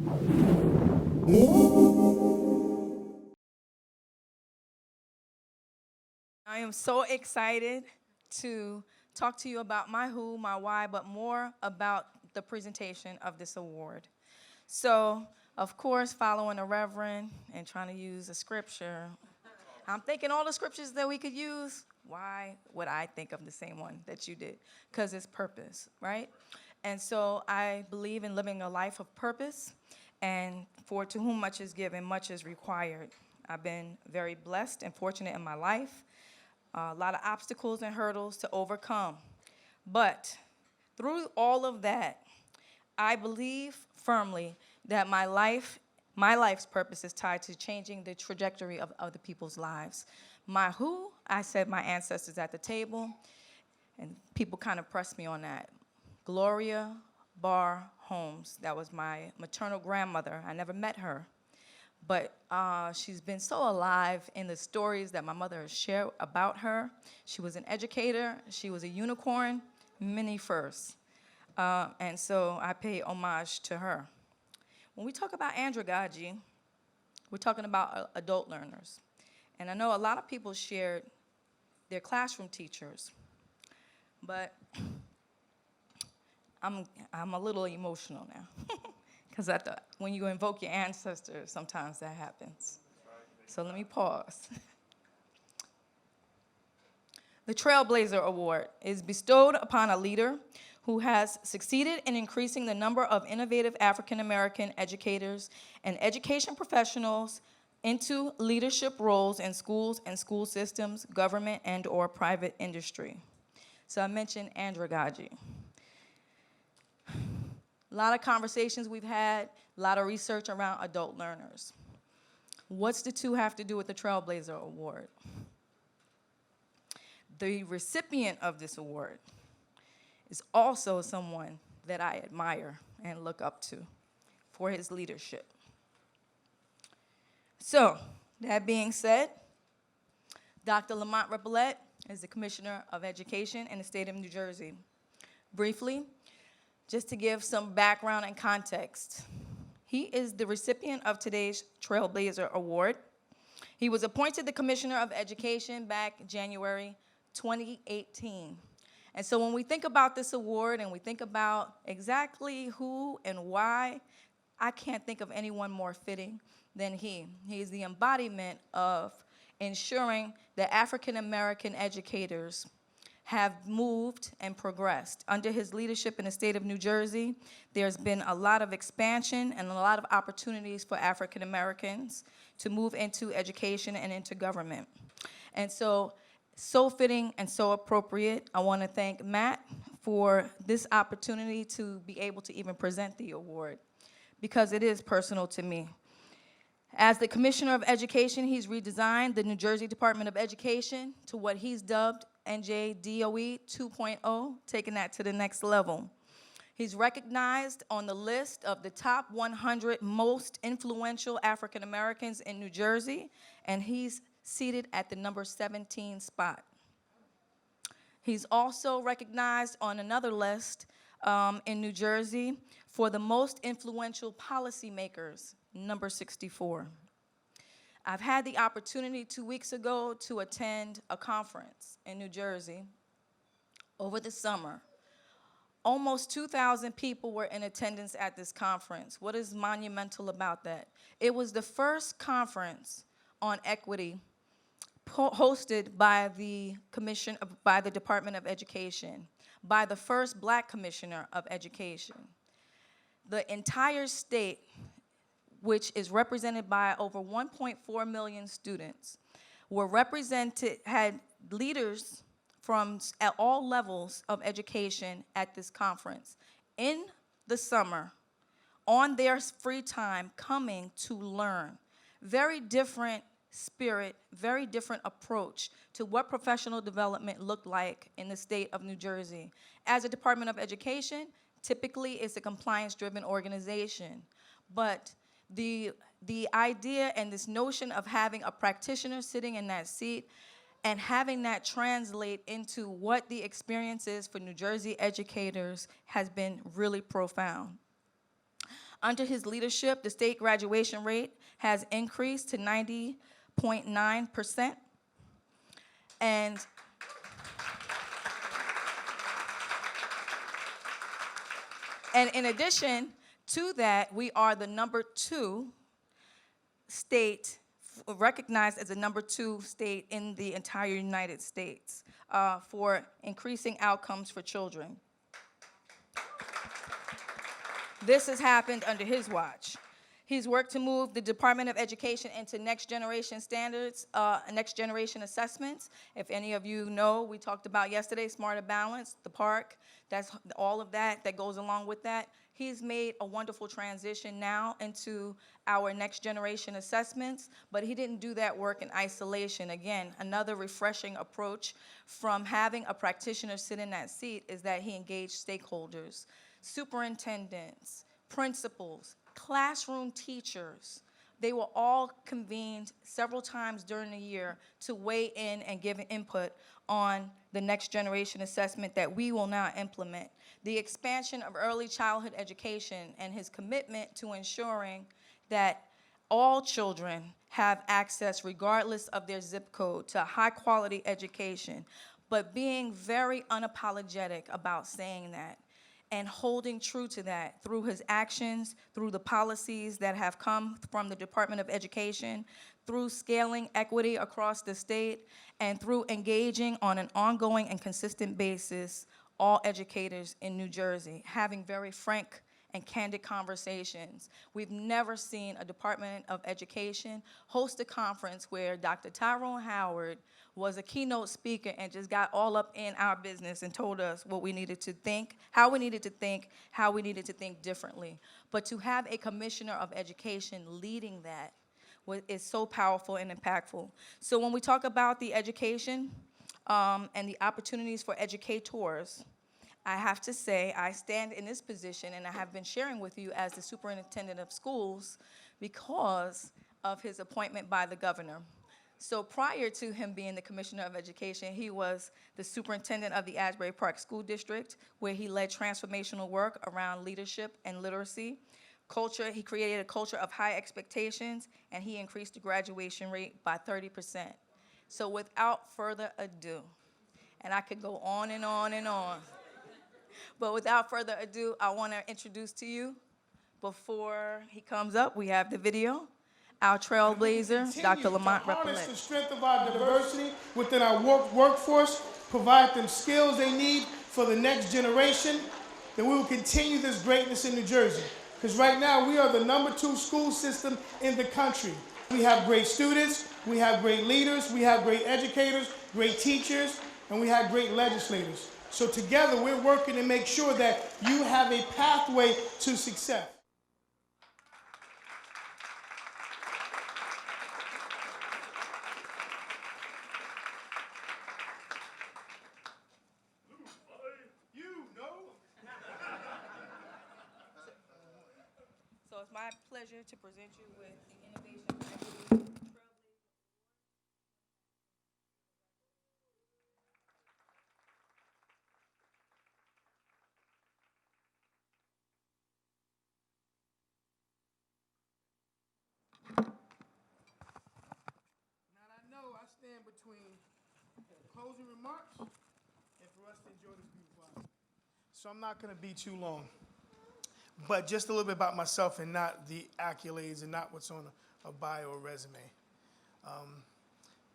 I am so excited to talk to you about my who, my why, but more about the presentation of this award. So, of course, following the Reverend and trying to use a scripture, I'm thinking all the scriptures that we could use. Why would I think of the same one that you did? Because it's purpose, right? And so I believe in living a life of purpose, and for to whom much is given, much is required. I've been very blessed and fortunate in my life, a lot of obstacles and hurdles to overcome. But through all of that, I believe firmly that my life's purpose is tied to changing the trajectory of other people's lives. My who, I said my ancestors at the table, and people kind of pressed me on that. Gloria Barr Holmes, that was my maternal grandmother. I never met her, but she's been so alive in the stories that my mother has shared about her. She was an educator, she was a unicorn, many firsts. And so I pay homage to her. When we talk about andragogy, we're talking about adult learners. And I know a lot of people shared their classroom teachers, but I'm a little emotional now. Because I thought when you invoke your ancestors, sometimes that happens. So let me pause. The Trailblazer Award is bestowed upon a leader who has succeeded in increasing the number of innovative African American educators and education professionals into leadership roles in schools and school systems, government, and or private industry. So I mentioned andragogy. A lot of conversations we've had, a lot of research around adult learners. What's the two have to do with the Trailblazer Award? The recipient of this award is also someone that I admire and look up to for his leadership. So, that being said, Dr. Lamont Repollet is the Commissioner of Education in the state of New Jersey. Briefly, just to give some background and context, he is the recipient of today's Trailblazer Award. He was appointed the Commissioner of Education back January 2018. And so when we think about this award and we think about exactly who and why, I can't think of anyone more fitting than he. He is the embodiment of ensuring that African American educators have moved and progressed. Under his leadership in the state of New Jersey, there's been a lot of expansion and a lot of opportunities for African Americans to move into education and into government. And so fitting and so appropriate. I want to thank Matt for this opportunity to be able to even present the award, because it is personal to me. As the Commissioner of Education, he's redesigned the New Jersey Department of Education to what he's dubbed NJDOE 2.0, taking that to the next level. He's recognized on the list of the top 100 most influential African Americans in New Jersey, and he's seated at the number 17 spot. He's also recognized on another list in New Jersey for the most influential policymakers, number 64. I've had the opportunity 2 weeks ago to attend a conference in New Jersey over the summer. Almost 2,000 people were in attendance at this conference. What is monumental about that? It was the first conference on equity hosted by the by the Department of Education, by the first Black Commissioner of Education. The entire state, which is represented by over 1.4 million students, were represented, had leaders from at all levels of education at this conference in the summer, on their free time, coming to learn. Very different spirit, very different approach to what professional development looked like in the state of New Jersey. As a Department of Education, typically it's a compliance-driven organization, but the idea and this notion of having a practitioner sitting in that seat and having that translate into what the experience is for New Jersey educators has been really profound. Under his leadership, the state graduation rate has increased to 90.9%. And in addition to that, we are the #2 state, recognized as the #2 state in the entire United States for increasing outcomes for children. This has happened under his watch. He's worked to move the Department of Education into next generation standards, next generation assessments. If any of you know, we talked about yesterday, Smarter Balance, the park, that's all of that goes along with that. He's made a wonderful transition now into our next generation assessments, but he didn't do that work in isolation. Again, another refreshing approach from having a practitioner sit in that seat is that he engaged stakeholders, superintendents, principals, classroom teachers. They were all convened several times during the year to weigh in and give input on the next generation assessment that we will now implement. The expansion of early childhood education and his commitment to ensuring that all children have access, regardless of their zip code, to high quality education, but being very unapologetic about saying that and holding true to that through his actions, through the policies that have come from the Department of Education, through scaling equity across the state, and through engaging on an ongoing and consistent basis all educators in New Jersey, having very frank and candid conversations. We've never seen a Department of Education host a conference where Dr. Tyrone Howard was a keynote speaker and just got all up in our business and told us what we needed to think, how we needed to think, how we needed to think differently. But to have a commissioner of education leading that is so powerful and impactful. So when we talk about the education and the opportunities for educators, I have to say I stand in this position, and I have been sharing with you as the superintendent of schools because of his appointment by the governor. So prior to him being the commissioner of education, he was the superintendent of the Asbury Park School District, where he led transformational work around leadership and literacy. Culture, he created a culture of high expectations, and he increased the graduation rate by 30%. So without further ado, and I could go on and on and on, but without further ado, I want to introduce to you, before he comes up, we have the video, our trailblazer, Dr. Lamont Repollet. Harness the strength of our diversity within our workforce, provide them skills they need for the next generation, then we will continue this greatness in New Jersey. Because right now, we are the #2 school system in the country. We have great students, we have great leaders, we have great educators, great teachers, and we have great legislators. So together, we're working to make sure that you have a pathway to success. So it's my pleasure to present you with the Innovation Equity Trailblazer. Now I know I stand between closing remarks and for us to enjoy this beautiful hour. So I'm not going to be too long. But just a little bit about myself and not the accolades and not what's on a bio or resume.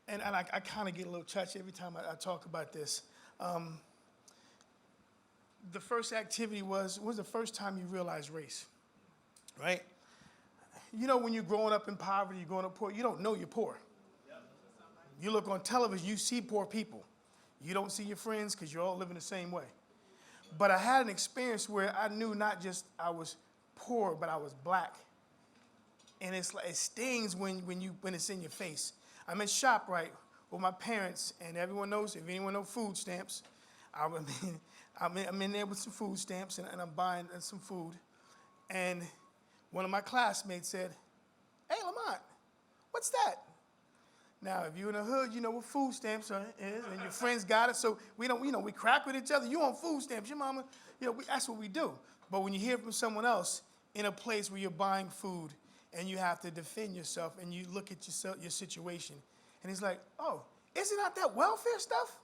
And I kind of get a little touched every time I talk about this. The first activity was the first time you realized race, right? You know, when you're growing up in poverty, you're growing up poor, you don't know you're poor. You look on television, you see poor people. You don't see your friends because you're all living the same way. But I had an experience where I knew not just I was poor, but I was black. And it stings when it's in your face. I'm in ShopRite with my parents, and everyone knows, if anyone knows food stamps, I'm in there with some food stamps, and I'm buying some food. And one of my classmates said, "Hey, Lamont, what's that?" Now, if you're in the hood, you know what food stamps is, and your friends got it, so we don't, we crack with each other. You on food stamps, your mama, that's what we do. But when you hear from someone else, in a place where you're buying food and you have to defend yourself and you look at your situation. And he's like, oh, isn't that welfare stuff?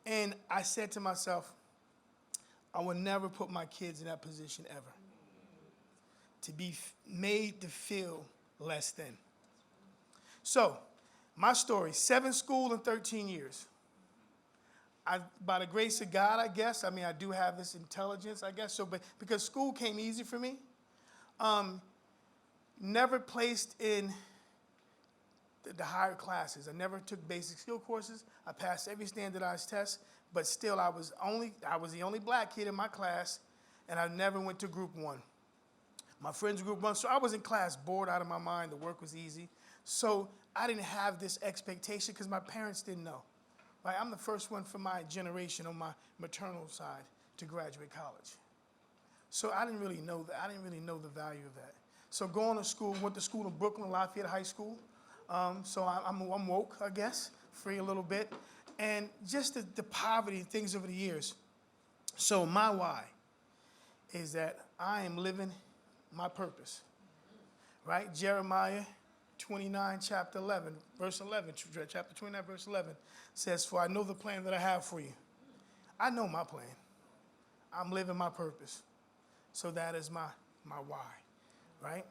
And I said to myself, I will never put my kids in that position ever. To be made to feel less than. So, my story, 7 schools in 13 years. By the grace of God, I guess, I do have this intelligence, I guess, so, but because school came easy for me, never placed in the higher classes. I never took basic skill courses. I passed every standardized test, but still I was the only black kid in my class, and I never went to group 1. My friends were group 1, so I was in class bored out of my mind. The work was easy. So I didn't have this expectation because my parents didn't know. Right? I'm the first one from my generation on my maternal side to graduate college. So I didn't really know that. I didn't really know the value of that. So going to school, went to school in Brooklyn, Lafayette High School. So I'm woke, I guess, free a little bit. And just the poverty and things over the years. So my why is that I am living my purpose, right? Jeremiah 29, chapter 11, verse 11, chapter 29, verse 11 says, for I know the plan that I have for you. I know my plan. I'm living my purpose. So that is my why, right?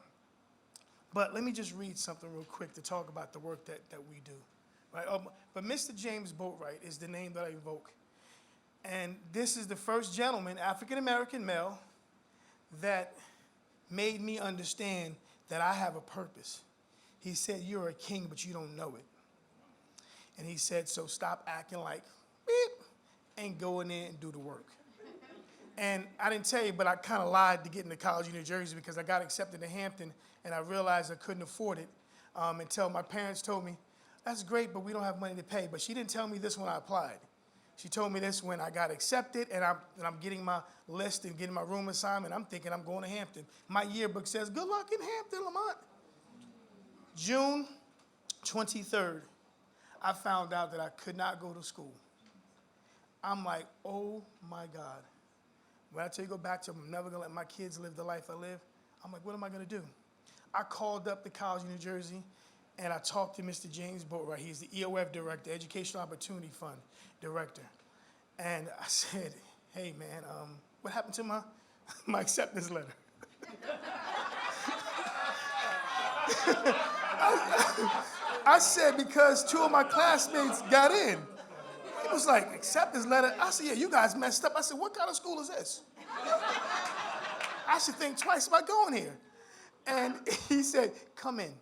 But let me just read something real quick to talk about the work that we do, right? But Mr. James Boatwright is the name that I evoke. And this is the first gentleman, African-American male, that made me understand that I have a purpose. He said, you're a king, but you don't know it. And he said, so stop acting like beep and go in there and do the work. And I didn't tell you, but I kind of lied to get into college in New Jersey because I got accepted to Hampton, and I realized I couldn't afford it until my parents told me, that's great, but we don't have money to pay. But she didn't tell me this when I applied. She told me this when I got accepted, and I'm getting my list and getting my room assignment. I'm thinking I'm going to Hampton. My yearbook says, good luck in Hampton, Lamont. June 23rd, I found out that I could not go to school. I'm like, oh my God. When I tell you go back to, I'm never gonna let my kids live the life I live, I'm like, what am I gonna do? I called up the college in New Jersey, and I talked to Mr. James Boatwright. He's the EOF director, Educational Opportunity Fund director. And I said, hey man, what happened to my acceptance letter? I said, because 2 of my classmates got in. He was like, acceptance letter? I said, yeah, you guys messed up. I said, what kind of school is this? I should think twice about going here. And he said, come in.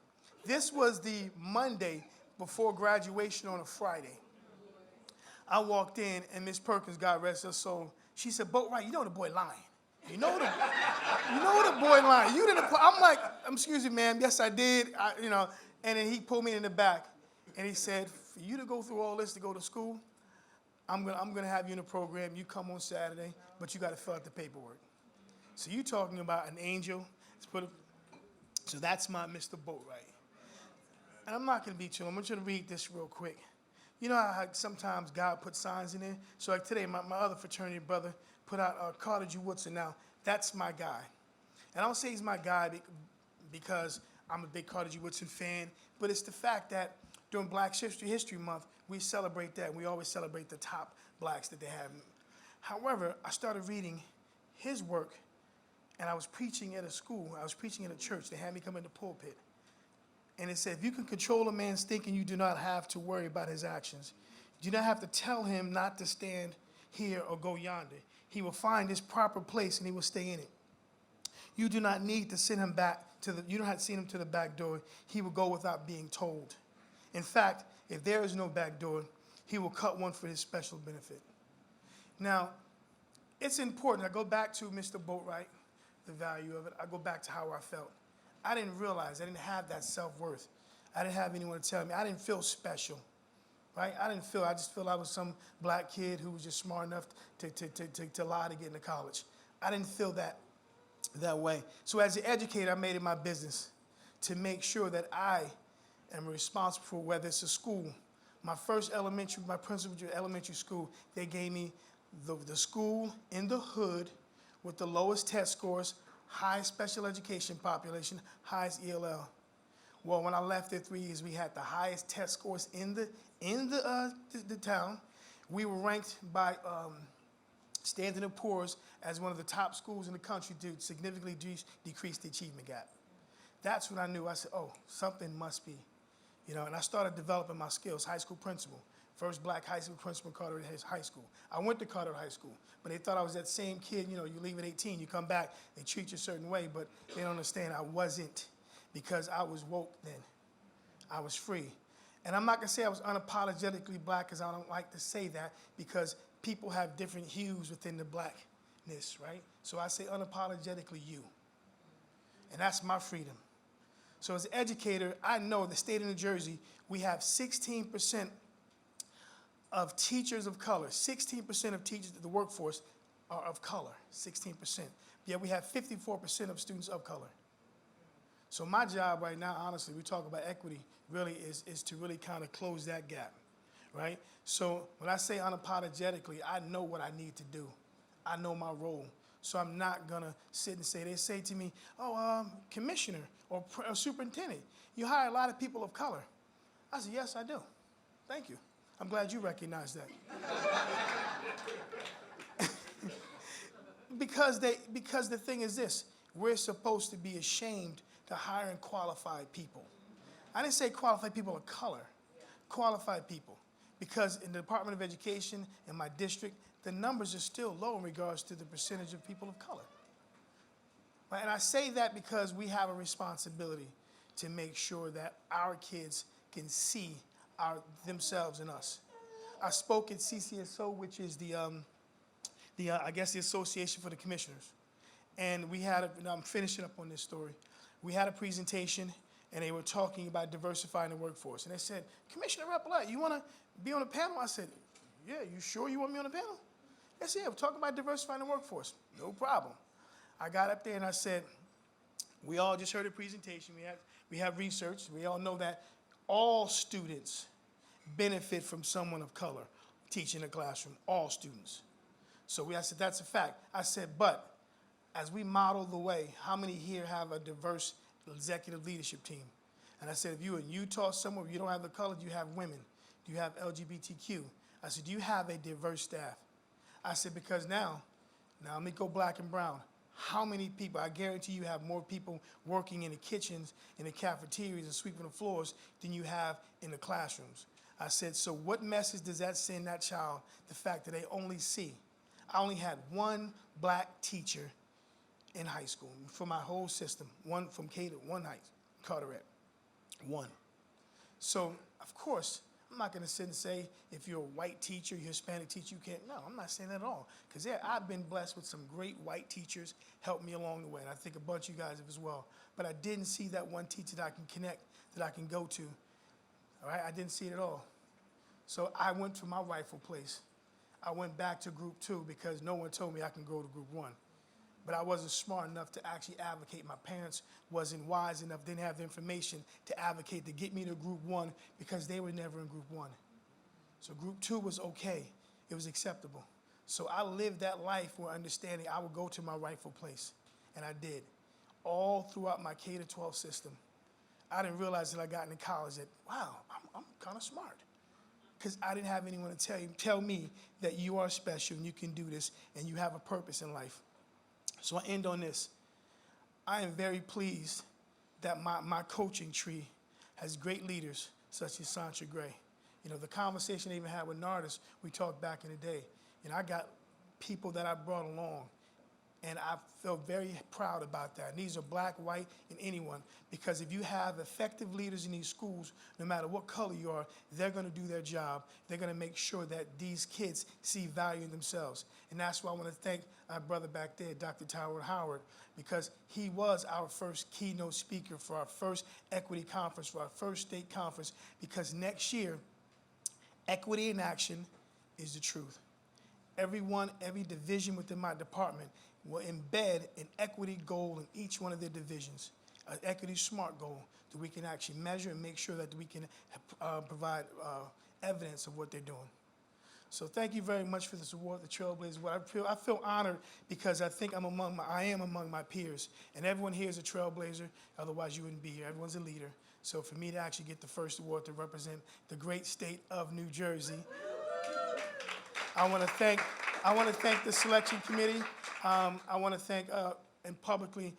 This was the Monday before graduation on a Friday. I walked in, and Miss Perkins, God rest her soul, she said, Boatwright, you know the boy lying. You know the boy lying. You didn't. I'm like, excuse me, ma'am. Yes, I did. And then he pulled me in the back, and he said, for you to go through all this to go to school, I'm gonna have you in a program. You come on Saturday, but you got to fill out the paperwork. So you talking about an angel? So that's my Mr. Boatwright. And I'm not gonna be too long. I want you to read this real quick. You know how sometimes God puts signs in there? So like today, my other fraternity brother put out Carter G. Woodson. Now, that's my guy. And I don't say he's my guy because I'm a big Carter G. Woodson fan, but it's the fact that during Black History Month, we celebrate that. We always celebrate the top blacks that they have. However, I started reading his work, and I was preaching at a school. I was preaching at a church. They had me come in the pulpit. And it said, if you can control a man's thinking, you do not have to worry about his actions. You do not have to tell him not to stand here or go yonder. He will find his proper place, and he will stay in it. You do not need to send him back you don't have to send him to the back door. He will go without being told. In fact, if there is no back door, he will cut one for his special benefit. Now, it's important. I go back to Mr. Boatwright, the value of it. I go back to how I felt. I didn't realize I didn't have that self-worth. I didn't have anyone to tell me. I didn't feel special, right? I just feel I was some black kid who was just smart enough to lie to get into college. I didn't feel that way. So as an educator, I made it my business to make sure that I am responsible for whether it's a school. My principal elementary school, they gave me the school in the hood with the lowest test scores highest special education population, highest ELL. Well, when I left there 3 years, we had the highest test scores in the town. We were ranked by Standard & Poor's as one of the top schools in the country to significantly decrease the achievement gap. That's when I knew. I said, oh, something must be, and I started developing my skills. High school principal, first black high school principal in Carteret High School. I went to Carteret High School, but they thought I was that same kid. You leave at 18, you come back, they treat you a certain way, but they don't understand I wasn't, because I was woke then. I was free. And I'm not gonna say I was unapologetically black, because I don't like to say that, because people have different hues within the blackness, right? So I say unapologetically you. And that's my freedom. So as an educator, I know the state of New Jersey, we have 16% of teachers of color. 16% of teachers in the workforce are of color, 16%. Yet we have 54% of students of color. So my job right now, honestly, we talk about equity, really is to really kind of close that gap, right? So when I say unapologetically, I know what I need to do. I know my role. So I'm not gonna sit and say, they say to me, oh, commissioner or superintendent, you hire a lot of people of color. I said, yes, I do. Thank you. I'm glad you recognize that. because the thing is this, we're supposed to be ashamed to hire qualified people. I didn't say qualified people of color, qualified people. Because in the Department of Education, in my district, the numbers are still low in regards to the percentage of people of color. Right? And I say that because we have a responsibility to make sure that our kids can see themselves in us. I spoke at CCSO, which is I guess the Association for the Commissioners. And we had, I'm finishing up on this story. We had a presentation, and they were talking about diversifying the workforce. And they said, Commissioner Repollet, you want to be on a panel? I said, yeah, you sure you want me on a panel? They said, yeah, we're talking about diversifying the workforce. No problem. I got up there and I said, we all just heard a presentation. We have research. We all know that all students benefit from someone of color teaching in a classroom, all students. So I said, that's a fact. I said, but as we model the way, how many here have a diverse executive leadership team? And I said, if you're in Utah somewhere, you don't have the color, do you have women? Do you have LGBTQ? I said, do you have a diverse staff? I said, because now let me go black and brown. How many people, I guarantee you have more people working in the kitchens, in the cafeterias, and sweeping the floors than you have in the classrooms. I said, so what message does that send that child, the fact that they only see? I only had one black teacher in high school for my whole system, one from K to 1 high, Carteret, one. So, of course, I'm not gonna sit and say, if you're a white teacher, you're a Hispanic teacher, you can't. No, I'm not saying that at all. Because I've been blessed with some great white teachers, helped me along the way, and I think a bunch of you guys have as well. But I didn't see that one teacher that I can connect, that I can go to. All right, I didn't see it at all. So I went to my rightful place. I went back to group 2 because no one told me I can go to group 1. But I wasn't smart enough to actually advocate. My parents wasn't wise enough, didn't have the information to advocate to get me to group 1 because they were never in group 1. So group 2 was okay. It was acceptable. So I lived that life where understanding I would go to my rightful place. And I did. All throughout my K to 12 system. I didn't realize that I got into college that, wow, I'm kind of smart. Because I didn't have anyone to tell me that you are special and you can do this and you have a purpose in life. So I end on this. I am very pleased that my coaching tree has great leaders such as Sancha Gray. The conversation I even had with Nardis, we talked back in the day. I got people that I brought along, and I feel very proud about that. And these are black, white, and anyone, because if you have effective leaders in these schools, no matter what color you are, they're gonna do their job. They're gonna make sure that these kids see value in themselves. And that's why I wanna thank our brother back there, Dr. Tyrone Howard, because he was our first keynote speaker for our first equity conference, for our first state conference, because next year, equity in action is the truth. Every division within my department will embed an equity goal in each one of their divisions, an equity SMART goal that we can actually measure and make sure that we can provide evidence of what they're doing. So thank you very much for this award, the Trailblazer Award. I feel honored because I think I am among my peers, and everyone here is a Trailblazer. Otherwise, you wouldn't be here. Everyone's a leader. So for me to actually get the first award to represent the great state of New Jersey, I want to thank the selection committee. I want to thank and publicly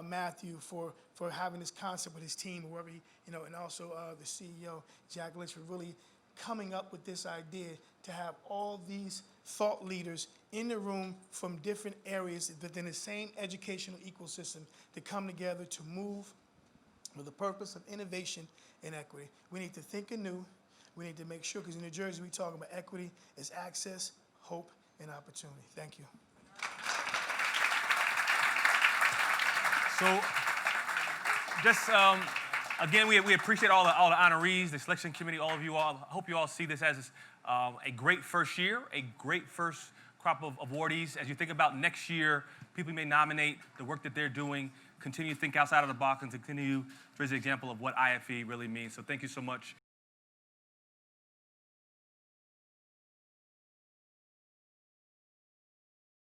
Matthew for having this concept with his team, whoever he, and also the CEO Jack Lynch for really coming up with this idea to have all these thought leaders in the room from different areas within the same educational ecosystem to come together to move with the purpose of innovation and equity. We need to think anew. We need to make sure, because in New Jersey we talk about equity is access, hope, and opportunity. Thank you. So, just again, we appreciate all the honorees, the selection committee, all of you all. I hope you all see this as a great first year, a great first crop of awardees. As you think about next year, people may nominate the work that they're doing, continue to think outside of the box, and continue to raise an example of what IFE really means. So thank you so much.